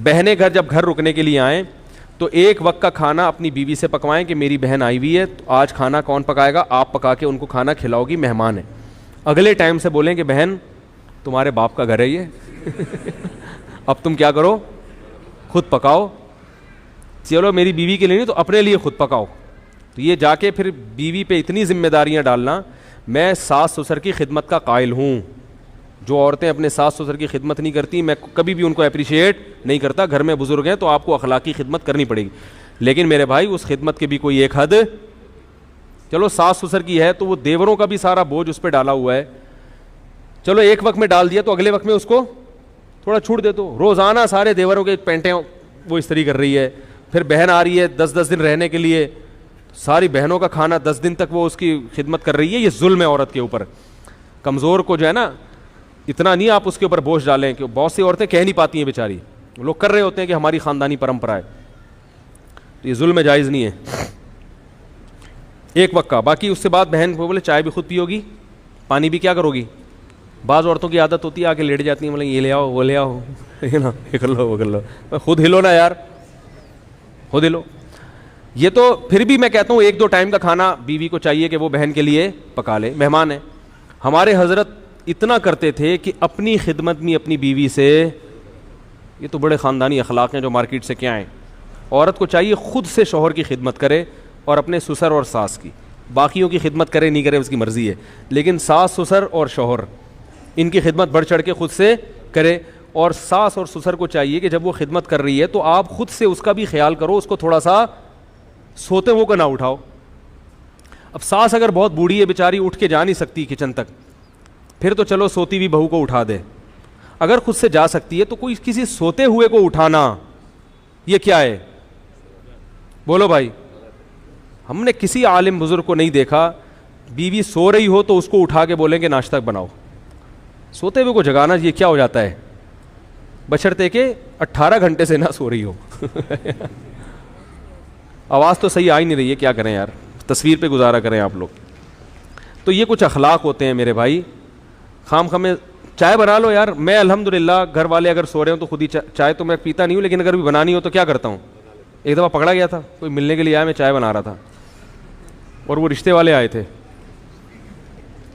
بہنیں جب گھر رکنے کے لیے آئیں تو ایک وقت کا کھانا اپنی بیوی سے پکوائیں کہ میری بہن آئی ہوئی ہے تو آج کھانا کون پکائے گا, آپ پکا کے ان کو کھانا کھلاؤ گی, مہمان ہے. اگلے ٹائم سے بولیں کہ بہن تمہارے باپ کا گھر ہے یہ, اب تم کیا کرو, خود پکاؤ. چلو میری بیوی کے لیے نہیں تو اپنے لیے خود پکاؤ. تو یہ جا کے پھر بیوی پہ اتنی ذمہ داریاں ڈالنا. میں ساس سسر کی خدمت کا قائل ہوں. جو عورتیں اپنے ساس سسر کی خدمت نہیں کرتی میں کبھی بھی ان کو اپریشیٹ نہیں کرتا. گھر میں بزرگ ہیں تو آپ کو اخلاقی خدمت کرنی پڑے گی, لیکن میرے بھائی اس خدمت کے بھی کوئی ایک حد. چلو ساس سسر کی ہے تو وہ دیوروں کا بھی سارا بوجھ اس پہ ڈالا ہوا ہے. چلو ایک وقت میں ڈال دیا تو اگلے وقت میں اس کو تھوڑا چھوٹ دے دو. روزانہ سارے دیوروں کے پینٹیں وہ استری کر رہی ہے, پھر بہن آ رہی ہے 10 دن رہنے کے لیے, ساری بہنوں کا کھانا 10 دن تک وہ اس کی خدمت کر رہی ہے. یہ ظلم ہے عورت کے اوپر. کمزور کو جو ہے نا اتنا نہیں آپ اس کے اوپر بوجھ ڈالیں, کہ بہت سی عورتیں کہہ نہیں پاتی ہیں بیچاری, لوگ کر رہے ہوتے ہیں کہ ہماری خاندانی پرمپرا ہے. تو یہ ظلم جائز نہیں ہے ایک وقت کا. باقی اس سے بعد بہن کو بولے چائے بھی خود پیو گی, پانی بھی کیا کرو گی. بعض عورتوں کی عادت ہوتی ہے آ کے لیٹ جاتی ہیں, بولیں یہ لے آؤ وہ لے آؤ, نا یہ کر لو وہ کر لو. خود ہلو نا یار, خود ہلو. یہ تو پھر بھی میں کہتا ہوں 1-2 ٹائم کا کھانا بیوی کو چاہیے کہ وہ بہن کے لیے پکا لے, مہمان ہے. ہمارے حضرت اتنا کرتے تھے کہ اپنی خدمت میں اپنی بیوی سے, یہ تو بڑے خاندانی اخلاق ہیں جو مارکیٹ سے کیا ہیں. عورت کو چاہیے خود سے شوہر کی خدمت کرے اور اپنے سسر اور ساس کی. باقیوں کی خدمت کرے نہیں کرے اس کی مرضی ہے, لیکن ساس سسر اور شوہر ان کی خدمت بڑھ چڑھ کے خود سے کرے. اور ساس اور سسر کو چاہیے کہ جب وہ خدمت کر رہی ہے تو آپ خود سے اس کا بھی خیال کرو, اس کو تھوڑا سا سوتے وہ کا نہ اٹھاؤ. اب ساس اگر بہت بوڑھی ہے بیچاری, اٹھ کے جا نہیں سکتی کچن تک, پھر تو چلو سوتی ہوئی بہو کو اٹھا دے. اگر خود سے جا سکتی ہے تو کوئی کسی سوتے ہوئے کو اٹھانا یہ کیا ہے, بولو بھائی. ہم نے کسی عالم بزرگ کو نہیں دیکھا بیوی سو رہی ہو تو اس کو اٹھا کے بولیں کہ ناشتہ بناؤ. سوتے ہوئے کو جگانا یہ کیا ہو جاتا ہے, بشرطے کہ 18 گھنٹے سے نہ سو رہی ہو. آواز تو صحیح آ ہی نہیں رہی ہے, کیا کریں یار, تصویر پہ گزارا کریں آپ لوگ. تو یہ کچھ اخلاق ہوتے ہیں میرے بھائی. خام خامے چائے بنا لو یار. میں الحمدللہ گھر والے اگر سو رہے ہوں تو خود ہی چائے تو میں پیتا نہیں ہوں, لیکن اگر بھی بنانی ہو تو کیا کرتا ہوں. ایک دفعہ پکڑا گیا تھا, کوئی ملنے کے لیے آیا, میں چائے بنا رہا تھا اور وہ رشتے والے آئے تھے,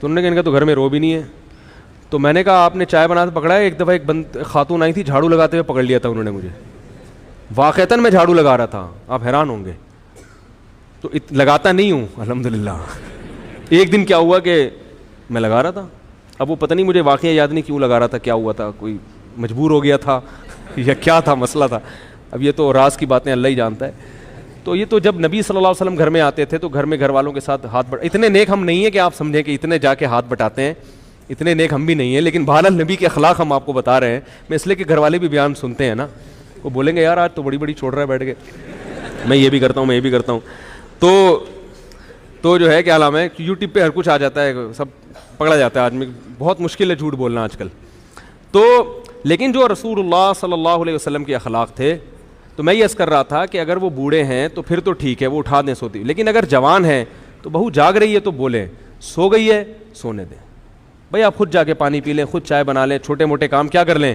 تو انہوں نے کہا ان کا تو گھر میں رو بھی نہیں ہے. تو میں نے کہا آپ نے چائے بنا پکڑا ہے. ایک دفعہ ایک خاتون آئی تھی, جھاڑو لگاتے ہوئے پکڑ لیا تھا انہوں نے مجھے. واقعتاً میں جھاڑو لگا رہا تھا, آپ حیران ہوں گے. تو لگاتا نہیں ہوں الحمدللہ. ایک دن کیا ہوا کہ میں لگا رہا تھا, اب وہ پتہ نہیں مجھے واقعہ یاد نہیں کیوں لگا رہا تھا, کیا ہوا تھا, کوئی مجبور ہو گیا تھا یا کیا تھا مسئلہ تھا. اب یہ تو راز کی باتیں اللہ ہی جانتا ہے. تو یہ تو جب نبی صلی اللہ علیہ وسلم گھر میں آتے تھے تو گھر میں گھر والوں کے ساتھ ہاتھ اتنے نیک ہم نہیں ہیں کہ آپ سمجھیں کہ اتنے جا کے ہاتھ بٹاتے ہیں, اتنے نیک ہم بھی نہیں ہیں. لیکن بہرحال نبی کے اخلاق ہم آپ کو بتا رہے ہیں. میں اس لیے کہ گھر والے بھی بیان سنتے ہیں نا, وہ بولیں گے یار آج تو بڑی بڑی چھوڑ رہا ہے بیٹھ کے, میں یہ بھی کرتا ہوں میں یہ بھی کرتا ہوں. تو جو ہے کیا نام ہے, یوٹیوب پہ ہر کچھ آ جاتا ہے, سب پکڑا جاتا ہے آدمی. بہت مشکل ہے جھوٹ بولنا آج کل. تو لیکن جو رسول اللہ صلی اللہ علیہ وسلم کے اخلاق تھے, تو میں یہ عرض کر رہا تھا کہ اگر وہ بوڑھے ہیں تو پھر تو ٹھیک ہے وہ اٹھا دیں سوتی, لیکن اگر جوان ہیں تو بہو جاگ رہی ہے تو بولیں, سو گئی ہے سونے دیں بھائی, آپ خود جا کے پانی پی لیں, خود چائے بنا لیں, چھوٹے موٹے کام کیا کر لیں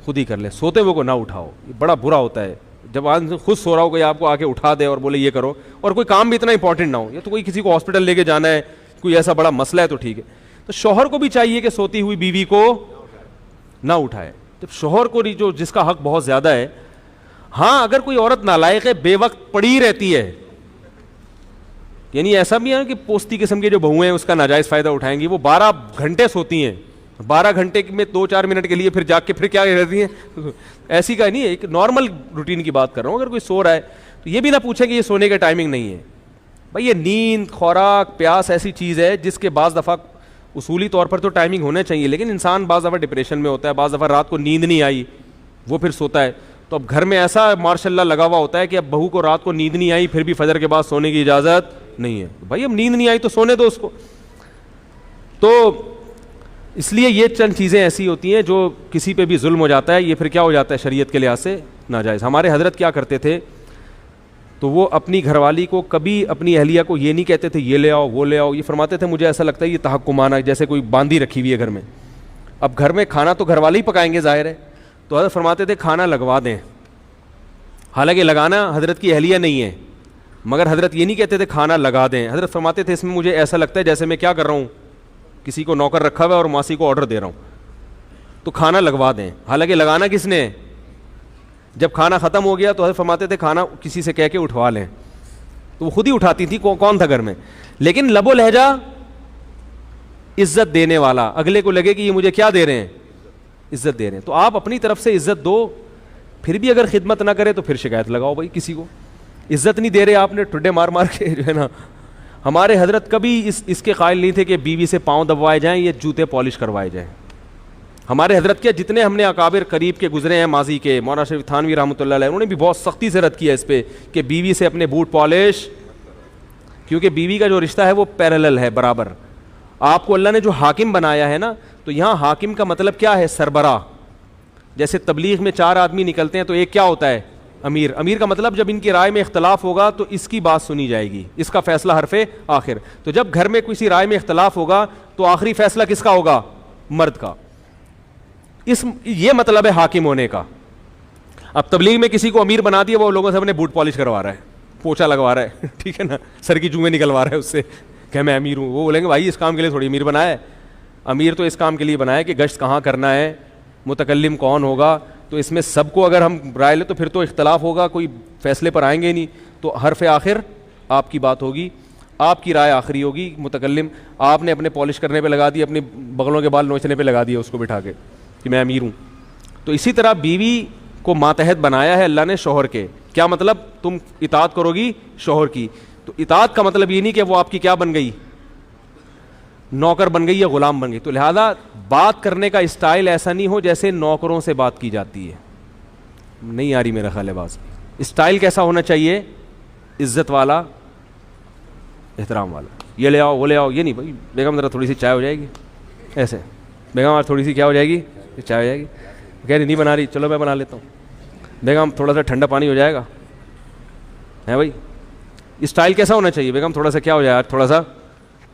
خود ہی کر لیں. سوتے ہوئے کو نہ اٹھاؤ, یہ بڑا برا ہوتا ہے جب آدمی خود سو رہا ہو, کوئی آپ کو آ کے اٹھا دے اور بولے یہ کرو, اور کوئی کام بھی اتنا امپورٹنٹ نہ ہو. یہ تو کوئی کسی کو ہاسپٹل لے کے جانا ہے, کوئی ایسا بڑا مسئلہ ہے تو ٹھیک ہے. تو شوہر کو بھی چاہیے کہ سوتی ہوئی بیوی کو نہ اٹھائے. جب شوہر کو جو جس کا حق بہت زیادہ ہے. ہاں اگر کوئی عورت نالائق ہے, بے وقت پڑی رہتی ہے, یعنی ایسا بھی ہے کہ پوستی قسم کے جو بہویں ہیں اس کا ناجائز فائدہ اٹھائیں گی, وہ 12 گھنٹے سوتی ہیں, 12 گھنٹے میں 2-4 منٹ کے لیے پھر جاگ کے پھر کیا رہتی ہیں, ایسی کا نہیں ہے, ایک نارمل روٹین کی بات کر رہا ہوں. اگر کوئی سو رہا ہے تو یہ بھی نہ پوچھیں کہ یہ سونے کا ٹائمنگ نہیں ہے. بھائی یہ نیند, خوراک, پیاس ایسی چیز ہے جس کے بعض دفعہ اصولی طور پر تو ٹائمنگ ہونا چاہیے, لیکن انسان بعض دفعہ ڈپریشن میں ہوتا ہے, بعض دفعہ رات کو نیند نہیں آئی وہ پھر سوتا ہے. تو اب گھر میں ایسا ماشاء اللہ لگا ہوا ہوتا ہے کہ اب بہو کو رات کو نیند نہیں آئی پھر بھی فجر کے بعد سونے کی اجازت نہیں ہے. بھائی اب نیند نہیں آئی تو سونے دو اس کو. تو اس لیے یہ چند چیزیں ایسی ہوتی ہیں جو کسی پہ بھی ظلم ہو جاتا ہے, یہ پھر کیا ہو جاتا ہے شریعت کے لحاظ سے ناجائز. ہمارے حضرت کیا کرتے تھے, تو وہ اپنی گھر والی کو کبھی اپنی اہلیہ کو یہ نہیں کہتے تھے یہ لے آؤ وہ لے آؤ, یہ فرماتے تھے مجھے ایسا لگتا ہے یہ تحکمانہ جیسے کوئی باندھی رکھی ہوئی ہے گھر میں. اب گھر میں کھانا تو گھر والے ہی پکائیں گے ظاہر ہے, تو حضرت فرماتے تھے کھانا لگوا دیں, حالانکہ لگانا حضرت کی اہلیہ نہیں ہے، مگر حضرت یہ نہیں کہتے تھے کھانا لگا دیں، حضرت فرماتے تھے اس میں مجھے ایسا لگتا ہے جیسے میں کیا کر رہا ہوں، کسی کو نوکر رکھا ہوا ہے اور ماسی کو آرڈر دے رہا ہوں، تو کھانا لگوا دیں۔ حالانکہ لگانا کس نے؟ جب کھانا ختم ہو گیا تو حضرت فرماتے تھے کھانا کسی سے کہہ کے اٹھوا لیں، تو وہ خود ہی اٹھاتی تھی، کون تھا گھر میں، لیکن لب و لہجہ عزت دینے والا، اگلے کو لگے کہ یہ مجھے کیا دے رہے ہیں، عزت دے رہے ہیں۔ تو آپ اپنی طرف سے عزت دو، پھر بھی اگر خدمت نہ کرے تو پھر شکایت لگاؤ بھائی، کسی کو عزت نہیں دے رہے آپ نے، ٹھڈے مار مار کے جو ہے نا۔ ہمارے حضرت کبھی اس کے قائل نہیں تھے کہ بیوی سے پاؤں دبوائے جائیں یا جوتے پالش کروائے جائیں۔ ہمارے حضرت کے جتنے ہم نے اکابر قریب کے گزرے ہیں ماضی کے، مولانا شریف تھانوی رحمۃ اللہ علیہ، انہوں نے بھی بہت سختی سے رد کیا اس پہ کہ بیوی سے اپنے بوٹ پالش، کیونکہ بیوی کا جو رشتہ ہے وہ پیرالل ہے، برابر۔ آپ کو اللہ نے جو حاکم بنایا ہے نا، تو یہاں حاکم کا مطلب کیا ہے؟ سربراہ۔ جیسے تبلیغ میں 4 آدمی نکلتے ہیں تو ایک کیا ہوتا ہے؟ امیر۔ امیر کا مطلب جب ان کی رائے میں اختلاف ہوگا تو اس کی بات سنی جائے گی، اس کا فیصلہ حرف آخر۔ تو جب گھر میں کسی رائے میں اختلاف ہوگا تو آخری فیصلہ کس کا ہوگا؟ مرد کا۔ یہ مطلب ہے حاکم ہونے کا۔ اب تبلیغ میں کسی کو امیر بنا دیا، وہ لوگوں سے اپنے بوٹ پالش کروا رہا ہے، پوچھا لگوا رہا ہے، ٹھیک ہے نا، سر کی جوئیں نکلوا رہا ہے اس سے کہ میں امیر ہوں۔ وہ بولیں گے بھائی اس کام کے لیے تھوڑی امیر بنایا ہے، امیر تو اس کام کے لیے بنایا ہے کہ گشت کہاں کرنا ہے، متکلم کون ہوگا۔ تو اس میں سب کو اگر ہم رائے لیں تو پھر تو اختلاف ہوگا، کوئی فیصلے پر آئیں گے نہیں۔ تو حرف آخر آپ کی بات ہوگی، آپ کی رائے آخری ہوگی۔ متکلم آپ نے اپنے پالش کرنے پہ لگا دی، اپنی بغلوں کے بال نوچنے پہ لگا دیا اس کو بٹھا کے کہ میں امیر ہوں۔ تو اسی طرح بیوی کو ماتحت بنایا ہے اللہ نے شوہر کے۔ کیا مطلب؟ تم اطاعت کرو گی شوہر کی۔ تو اطاعت کا مطلب یہ نہیں کہ وہ آپ کی کیا بن گئی، نوکر بن گئی یا غلام بن گئی۔ تو لہذا بات کرنے کا اسٹائل ایسا نہیں ہو جیسے نوکروں سے بات کی جاتی ہے۔ نہیں آ رہی میرا خیال ہے بات۔ اسٹائل کیسا ہونا چاہیے؟ عزت والا، احترام والا۔ یہ لے آؤ وہ لے آؤ، یہ نہیں بھائی بیگم ذرا تھوڑی سی چائے ہو جائے گی، ایسے بیگم تھوڑی سی کیا ہو جائے گی، چائے ہو جائے گی، کہہ رہی نہیں بنا رہی، چلو میں بنا لیتا ہوں۔ بیگم تھوڑا سا ٹھنڈا پانی ہو جائے گا، ہے بھائی۔ اسٹائل کیسا ہونا چاہیے؟ بیگم تھوڑا سا کیا ہو جائے، تھوڑا سا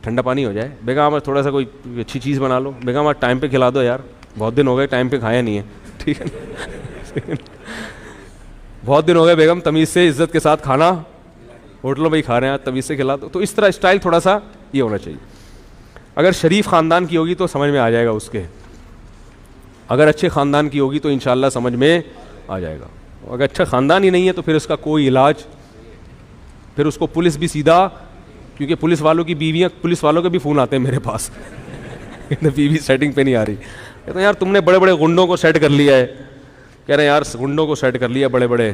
ٹھنڈا پانی ہو جائے۔ بیگم آج تھوڑا سا کوئی اچھی چیز بنا لو، بیگم آج ٹائم پہ کھلا دو یار، بہت دن ہو گئے ٹائم پہ کھایا نہیں ہے، ٹھیک ہے، بہت دن ہو گئے بیگم، تمیز سے عزت کے ساتھ کھانا ہوٹلوں میں ہی کھا رہے ہیں، تمیز سے کھلا دو۔ تو اس طرح اسٹائل تھوڑا سا یہ ہونا چاہیے۔ اگر شریف خاندان کی ہوگی تو سمجھ میں آ جائے گا اس کے، اگر اچھے خاندان کی ہوگی تو انشاءاللہ سمجھ میں آ جائے گا۔ اگر اچھا خاندان ہی نہیں ہے تو پھر اس کا کوئی علاج، پھر اس کو پولیس بھی سیدھا، کیونکہ پولیس والوں کی بیویاں، پولیس والوں کے بھی فون آتے ہیں میرے پاس، بیوی سیٹنگ پہ نہیں آ رہی، کہتے ہیں یار تم نے بڑے بڑے گنڈوں کو سیٹ کر لیا ہے، کہہ رہے ہیں یار گنڈوں کو سیٹ کر لیا بڑے بڑے،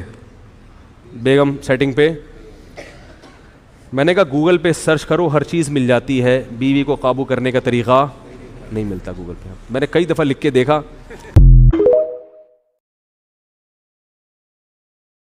بیگم سیٹنگ پہ۔ میں نے کہا گوگل پہ سرچ کرو، ہر چیز مل جاتی ہے، بیوی کو قابو کرنے کا طریقہ نہیں ملتا گوگل پہ۔ میں نے کئی دفعہ لکھ کے دیکھا،